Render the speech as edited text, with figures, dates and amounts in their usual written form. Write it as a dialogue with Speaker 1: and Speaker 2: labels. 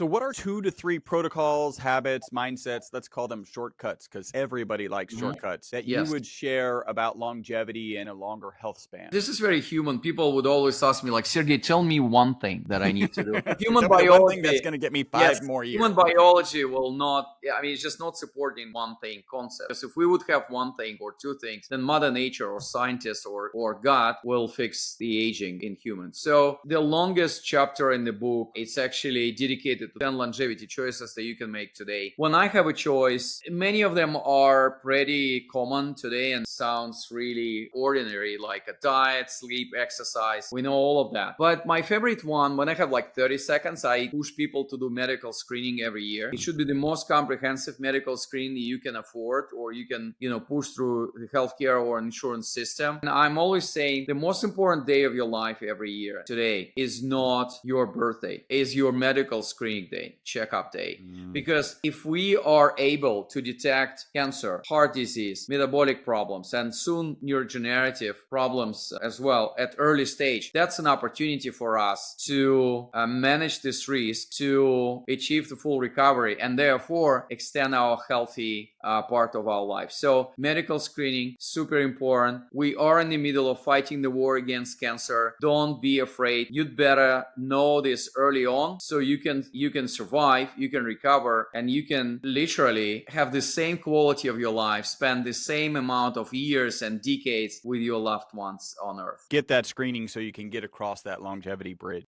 Speaker 1: So what are 2 to 3 protocols, habits, mindsets, let's call them shortcuts because everybody likes
Speaker 2: Mhm.
Speaker 1: shortcuts, that you
Speaker 2: Yes.
Speaker 1: would share about longevity and a longer health span?
Speaker 2: This is very human. People would always ask me, like, Sergey, tell me one thing that I need to do. Human
Speaker 1: Tell me the one thing that's
Speaker 2: biology,
Speaker 1: gonna get me
Speaker 2: yes,
Speaker 1: 5 more
Speaker 2: human
Speaker 1: years.
Speaker 2: biology will not, yeah, I mean, it's just not supporting one thing concept. Because if we would have one thing or two things, then Mother Nature or scientists or God will fix the aging in humans. So the longest chapter in the book, it's actually dedicated to 10 longevity choices that you can make today. When I have a choice, many of them are pretty common today and sounds really ordinary, like a diet, sleep, exercise. We know all of that. But my favorite one, when I have like 30 seconds, I push people to do medical screening every year. It should be the most comprehensive medical screening that you can afford, or you can, push through the healthcare or insurance system. And I'm always saying the most important day of your life every year today is not your birthday, is your medical screening day, checkup day. Because if we are able to detect cancer, heart disease, metabolic problems, and soon neurodegenerative problems as well at early stage, that's an opportunity for us to manage this risk, to achieve the full recovery, and therefore extend our healthy part of our life. So medical screening, super important. We are in the middle of fighting the war against cancer. Don't be afraid. You'd better know this early on so you can survive, you can recover, and you can literally have the same quality of your life, spend the same amount of years and decades with your loved ones on earth.
Speaker 1: Get that screening so you can get across that longevity bridge.